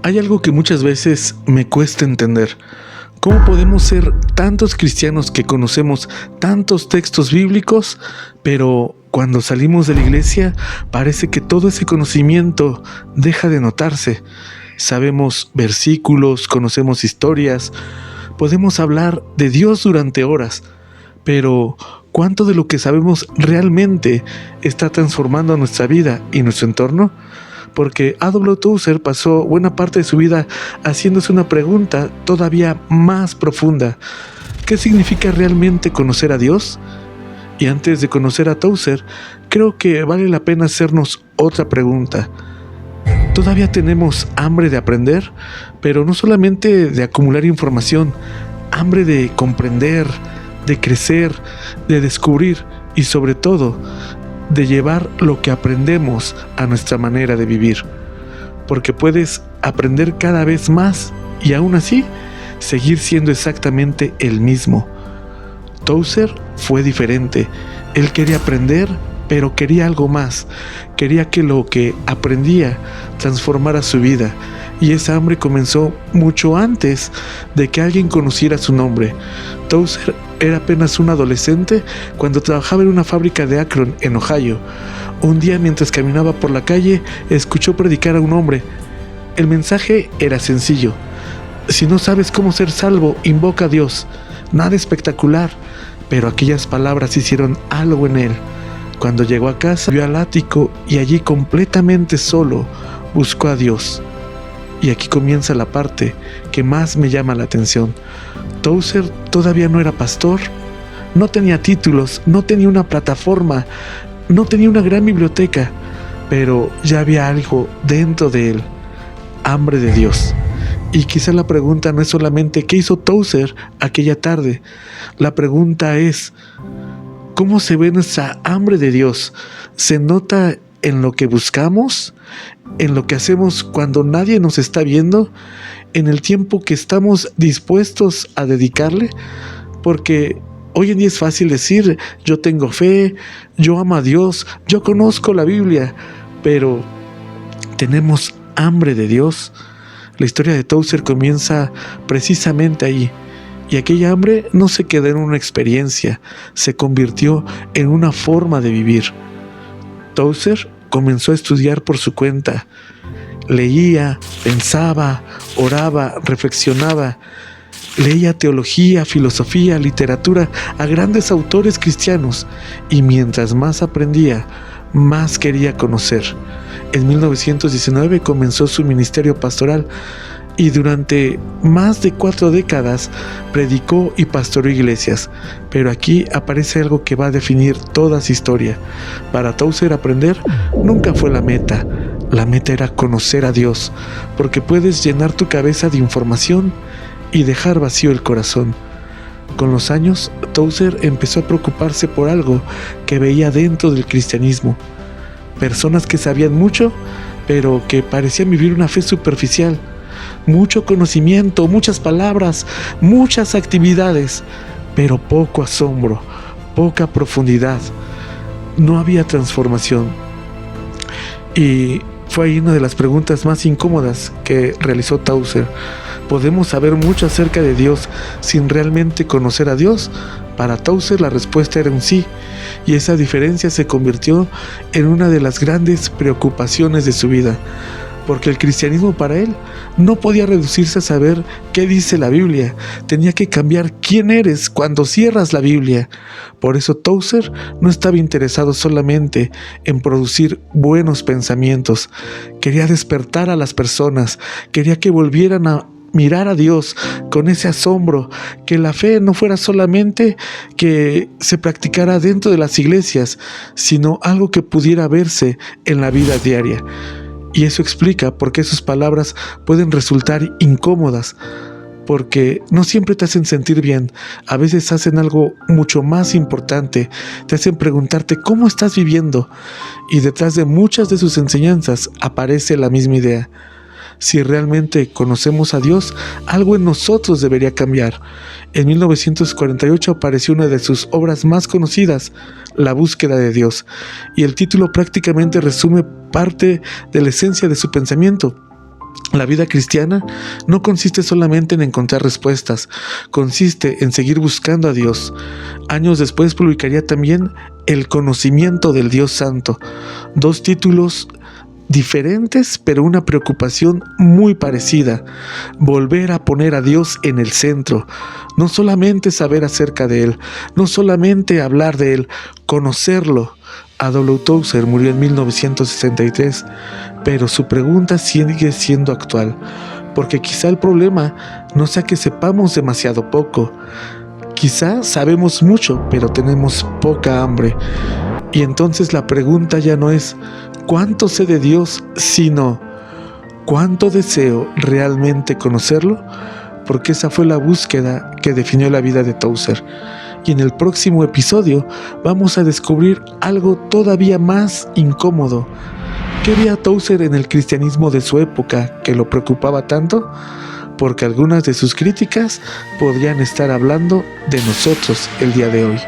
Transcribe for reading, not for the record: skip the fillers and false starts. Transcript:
Hay algo que muchas veces me cuesta entender. ¿Cómo podemos ser tantos cristianos que conocemos tantos textos bíblicos, pero cuando salimos de la iglesia parece que todo ese conocimiento deja de notarse? Sabemos versículos, conocemos historias, podemos hablar de Dios durante horas, pero ¿cuánto de lo que sabemos realmente está transformando nuestra vida y nuestro entorno? Porque A.W. Tozer pasó buena parte de su vida haciéndose una pregunta todavía más profunda. ¿Qué significa realmente conocer a Dios? Y antes de conocer a Tozer, creo que vale la pena hacernos otra pregunta. Todavía tenemos hambre de aprender, pero no solamente de acumular información, hambre de comprender, de crecer, de descubrir y sobre todo, de llevar lo que aprendemos a nuestra manera de vivir. Porque puedes aprender cada vez más y aún así seguir siendo exactamente el mismo. Tozer fue diferente. Él quería aprender, pero quería algo más. Quería que lo que aprendía transformara su vida. Y esa hambre comenzó mucho antes de que alguien conociera su nombre. Tozer era apenas un adolescente cuando trabajaba en una fábrica de Akron, en Ohio. Un día, mientras caminaba por la calle, escuchó predicar a un hombre. El mensaje era sencillo. Si no sabes cómo ser salvo, invoca a Dios. Nada espectacular, pero aquellas palabras hicieron algo en él. Cuando llegó a casa, vio al ático y allí, completamente solo, buscó a Dios. Y aquí comienza la parte que más me llama la atención. Tozer todavía no era pastor, no tenía títulos, no tenía una plataforma, no tenía una gran biblioteca, pero ya había algo dentro de él, hambre de Dios. Y quizá la pregunta no es solamente ¿qué hizo Tozer aquella tarde? La pregunta es ¿cómo se ve nuestra hambre de Dios? ¿Se nota en lo que buscamos? ¿En lo que hacemos cuando nadie nos está viendo? ¿En el tiempo que estamos dispuestos a dedicarle? Porque hoy en día es fácil decir, yo tengo fe, yo amo a Dios, yo conozco la Biblia, pero ¿tenemos hambre de Dios? La historia de Tozer comienza precisamente ahí. Y aquella hambre no se quedó en una experiencia, se convirtió en una forma de vivir. Tozer comenzó a estudiar por su cuenta. Leía, pensaba, oraba, reflexionaba. Leía teología, filosofía, literatura a grandes autores cristianos. Y mientras más aprendía, más quería conocer. En 1919 comenzó su ministerio pastoral y durante más de 4 décadas predicó y pastoreó iglesias. Pero aquí aparece algo que va a definir toda su historia. Para Tozer, aprender nunca fue la meta. La meta era conocer a Dios, porque puedes llenar tu cabeza de información y dejar vacío el corazón. Con los años, Tozer empezó a preocuparse por algo que veía dentro del cristianismo. Personas que sabían mucho, pero que parecían vivir una fe superficial. Mucho conocimiento, muchas palabras, muchas actividades, pero poco asombro, poca profundidad. No había transformación. Y fue ahí una de las preguntas más incómodas que realizó Tozer. ¿Podemos saber mucho acerca de Dios sin realmente conocer a Dios? Para Tozer la respuesta era un sí, y esa diferencia se convirtió en una de las grandes preocupaciones de su vida, porque el cristianismo para él no podía reducirse a saber qué dice la Biblia, tenía que cambiar quién eres cuando cierras la Biblia. Por eso Tozer no estaba interesado solamente en producir buenos pensamientos, quería despertar a las personas, quería que volvieran a mirar a Dios con ese asombro, que la fe no fuera solamente que se practicara dentro de las iglesias, sino algo que pudiera verse en la vida diaria. Y eso explica por qué sus palabras pueden resultar incómodas, porque no siempre te hacen sentir bien, a veces hacen algo mucho más importante, te hacen preguntarte cómo estás viviendo, y detrás de muchas de sus enseñanzas aparece la misma idea. Si realmente conocemos a Dios, algo en nosotros debería cambiar. En 1948 apareció una de sus obras más conocidas, La búsqueda de Dios, y el título prácticamente resume parte de la esencia de su pensamiento. La vida cristiana no consiste solamente en encontrar respuestas, consiste en seguir buscando a Dios. Años después publicaría también El conocimiento del Dios Santo, 2 títulos diferentes, pero una preocupación muy parecida: volver a poner a Dios en el centro, no solamente saber acerca de Él, no solamente hablar de Él, conocerlo. A.W. Tozer murió en 1963, pero su pregunta sigue siendo actual, porque quizá el problema no sea que sepamos demasiado poco, quizá sabemos mucho, pero tenemos poca hambre. Y entonces la pregunta ya no es ¿cuánto sé de Dios?, sino ¿cuánto deseo realmente conocerlo? Porque esa fue la búsqueda que definió la vida de Tozer. Y en el próximo episodio vamos a descubrir algo todavía más incómodo. ¿Qué veía Tozer en el cristianismo de su época que lo preocupaba tanto? Porque algunas de sus críticas podrían estar hablando de nosotros el día de hoy.